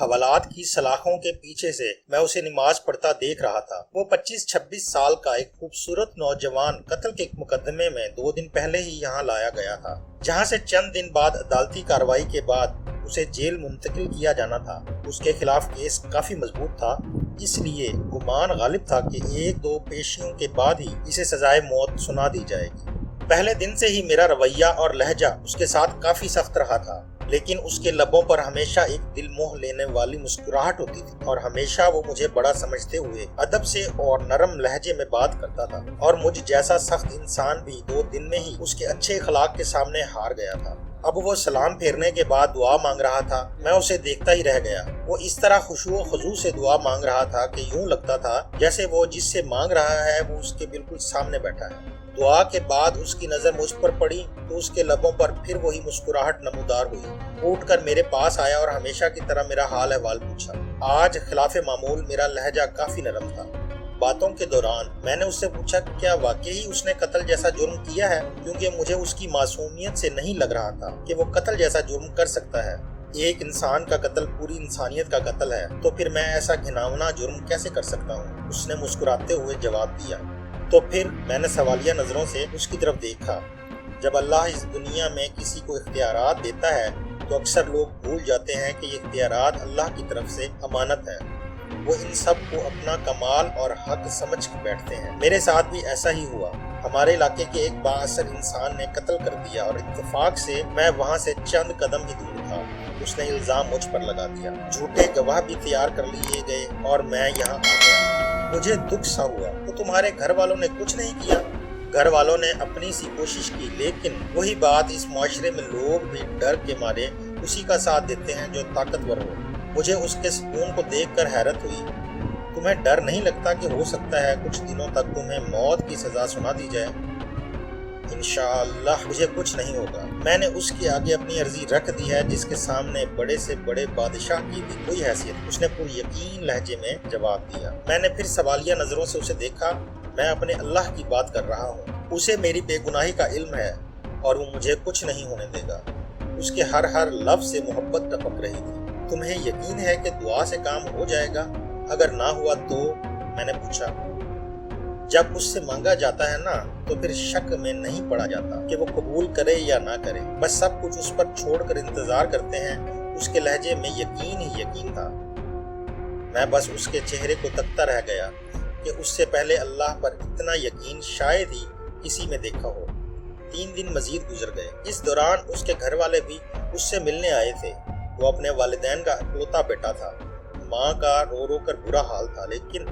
حوالات کی سلاخوں کے پیچھے سے میں اسے نماز پڑھتا دیکھ رہا تھا۔ وہ 25-26 سال کا ایک خوبصورت نوجوان قتل کے مقدمے میں 2 دن پہلے ہی یہاں لایا گیا تھا، جہاں سے چند دن بعد عدالتی کارروائی کے بعد اسے جیل منتقل کیا جانا تھا۔ اس کے خلاف کیس کافی مضبوط تھا، اس لیے گمان غالب تھا کہ 1-2 پیشیوں کے بعد ہی اسے سزائے موت سنا دی جائے گی۔ پہلے دن سے ہی میرا رویہ اور لہجہ اس کے ساتھ کافی سخت رہا تھا، لیکن اس کے لبوں پر ہمیشہ ایک دل موہ لینے والی مسکراہٹ ہوتی تھی، اور ہمیشہ وہ مجھے بڑا سمجھتے ہوئے ادب سے اور نرم لہجے میں بات کرتا تھا، اور مجھ جیسا سخت انسان بھی 2 دن میں ہی اس کے اچھے اخلاق کے سامنے ہار گیا تھا۔ اب وہ سلام پھیرنے کے بعد دعا مانگ رہا تھا۔ میں اسے دیکھتا ہی رہ گیا۔ وہ اس طرح خشوع و خضوع سے دعا مانگ رہا تھا کہ یوں لگتا تھا جیسے وہ جس سے مانگ رہا ہے وہ اس کے بالکل سامنے بیٹھا ہے۔ دعا کے بعد اس کی نظر مجھ پر پڑی تو اس کے لبوں پر پھر وہی مسکراہٹ نمودار ہوئی۔ اٹھ کر میرے پاس آیا اور ہمیشہ کی طرح میرا حال احوال پوچھا۔ آج خلاف معمول میرا لہجہ کافی نرم تھا۔ باتوں کے دوران میں نے اس سے پوچھا کہ کیا واقعی اس نے قتل جیسا جرم کیا ہے، کیونکہ مجھے اس کی معصومیت سے نہیں لگ رہا تھا کہ وہ قتل جیسا جرم کر سکتا ہے۔ ایک انسان کا قتل پوری انسانیت کا قتل ہے، تو پھر میں ایسا گھناؤنا جرم کیسے کر سکتا ہوں؟ اس نے مسکراتے ہوئے جواب دیا۔ تو پھر میں نے سوالیہ نظروں سے اس کی طرف دیکھا۔ جب اللہ اس دنیا میں کسی کو اختیارات دیتا ہے تو اکثر لوگ بھول جاتے ہیں کہ یہ اختیارات اللہ کی طرف سے امانت ہے۔ وہ ان سب کو اپنا کمال اور حق سمجھ کے بیٹھتے ہیں۔ میرے ساتھ بھی ایسا ہی ہوا۔ ہمارے علاقے کے ایک بااثر انسان نے قتل کر دیا اور اتفاق سے میں وہاں سے چند قدم ہی دور تھا۔ اس نے الزام مجھ پر لگا دیا، جھوٹے گواہ بھی تیار کر لیے گئے اور میں یہاں آ گیا۔ مجھے دکھ سا ہوا۔ تو تمہارے گھر والوں نے کچھ نہیں کیا؟ گھر والوں نے اپنی سی کوشش کی، لیکن وہی بات، اس معاشرے میں لوگ بھی ڈر کے مارے اسی کا ساتھ دیتے ہیں جو طاقتور ہو۔ مجھے اس کے سکون کو دیکھ کر حیرت ہوئی۔ تمہیں ڈر نہیں لگتا کہ ہو سکتا ہے کچھ دنوں تک تمہیں موت کی سزا سنا دی جائے؟ انشاءاللہ مجھے کچھ نہیں ہوگا۔ میں نے اس کے آگے اپنی عرضی رکھ دی ہے، جس کے سامنے بڑے سے بڑے بادشاہ کی بھی کوئی حیثیت۔ اس نے پوری یقین لہجے میں جواب دیا۔ میں نے پھر سوالیہ نظروں سے اسے دیکھا۔ میں اپنے اللہ کی بات کر رہا ہوں۔ اسے میری بے گناہی کا علم ہے اور وہ مجھے کچھ نہیں ہونے دے گا۔ اس کے ہر لفظ سے محبت ٹپک رہی تھی۔ تمہیں یقین ہے کہ دعا سے کام ہو جائے گا؟ اگر نہ ہوا تو؟ میں نے پوچھا۔ جب اس سے مانگا جاتا ہے نا تو پھر شک میں نہیں پڑا جاتا کہ وہ قبول کرے یا نہ کرے، بس سب کچھ اس پر چھوڑ کر انتظار کرتے ہیں۔ اس کے لہجے میں یقین ہی یقین تھا۔ میں بس اس کے چہرے کو تکتا رہ گیا کہ اس سے پہلے اللہ پر اتنا یقین شاید ہی کسی میں دیکھا ہو۔ 3 دن مزید گزر گئے۔ اس دوران اس کے گھر والے بھی اس سے ملنے آئے تھے۔ وہ اپنے والدین کا اکلوتا بیٹا تھا۔ ماں کا رو رو کر برا حال تھا، لیکن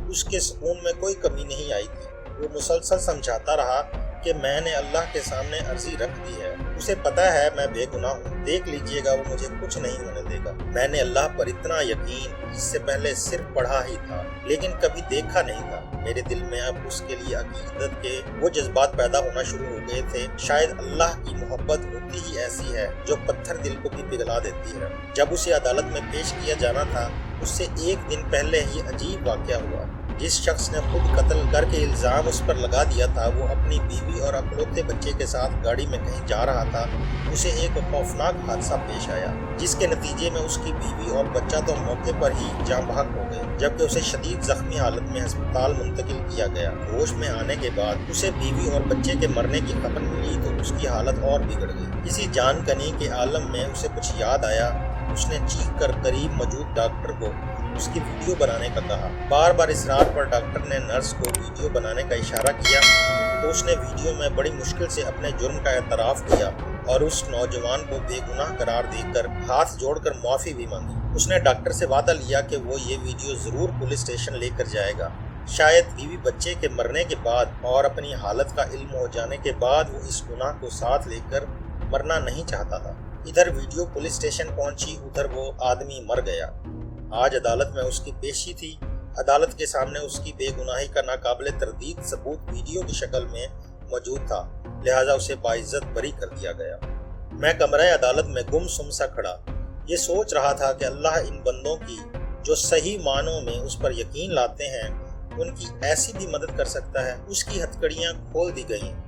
اس کے سکون میں کوئی کمی نہیں آئی تھی۔ وہ مسلسل سمجھاتا رہا کہ میں نے اللہ کے سامنے عرضی رکھ دی ہے، اسے پتا ہے میں بے گناہ ہوں، دیکھ لیجئے گا وہ مجھے کچھ نہیں ہونے دے گا۔ میں نے اللہ پر اتنا یقین اس سے پہلے صرف پڑھا ہی تھا، لیکن کبھی دیکھا نہیں تھا۔ میرے دل میں اب اس کے لیے عقیدت کے وہ جذبات پیدا ہونا شروع ہو گئے تھے۔ شاید اللہ کی محبت ہوتی ہی ایسی ہے جو پتھر دل کو بھی پگھلا دیتی ہے۔ جب اسے عدالت میں پیش کیا جانا تھا، اس سے 1 دن پہلے ہی عجیب واقعہ ہوا۔ جس شخص نے خود قتل کر کے الزام اس پر لگا دیا تھا، وہ اپنی بیوی اور اکلوتے بچے کے ساتھ گاڑی میں کہیں جا رہا تھا۔ اسے ایک خوفناک حادثہ پیش آیا، جس کے نتیجے میں اس کی بیوی اور بچہ تو موقع پر ہی جاں بحق ہو گئے، جبکہ اسے شدید زخمی حالت میں ہسپتال منتقل کیا گیا۔ ہوش میں آنے کے بعد اسے بیوی اور بچے کے مرنے کی خبر ملی تو اس کی حالت اور بگڑ گئی۔ کسی جان کنی کے عالم میں اسے کچھ یاد آیا۔ اس نے چیخ کر قریب موجود ڈاکٹر کو اس کی ویڈیو بنانے کا کہا۔ بار بار اصرار پر ڈاکٹر نے نرس کو ویڈیو بنانے کا اشارہ کیا تو اس نے ویڈیو میں بڑی مشکل سے اپنے جرم کا اعتراف کیا اور اس نوجوان کو بے گناہ قرار دے کر ہاتھ جوڑ کر معافی بھی مانگی۔ اس نے ڈاکٹر سے وعدہ لیا کہ وہ یہ ویڈیو ضرور پولیس اسٹیشن لے کر جائے گا۔ شاید بیوی بچے کے مرنے کے بعد اور اپنی حالت کا علم ہو جانے کے بعد وہ اس گناہ کو ساتھ لے کر مرنا نہیں چاہتا تھا۔ ادھر ویڈیو پولیس اسٹیشن پہنچی، ادھر وہ آدمی مر گیا۔ آج عدالت میں اس کی پیشی تھی۔ عدالت کے سامنے اس کی بے گناہی کا ناقابل تردید ثبوت ویڈیو کی شکل میں موجود تھا، لہٰذا اسے باعزت بری کر دیا گیا۔ میں کمرہ عدالت میں گم سم سا کھڑا، یہ سوچ رہا تھا کہ اللہ ان بندوں کی جو صحیح معنوں میں اس پر یقین لاتے ہیں، ان کی ایسی بھی مدد کر سکتا ہے۔ اس کی ہتھکڑیاں کھول دی گئیں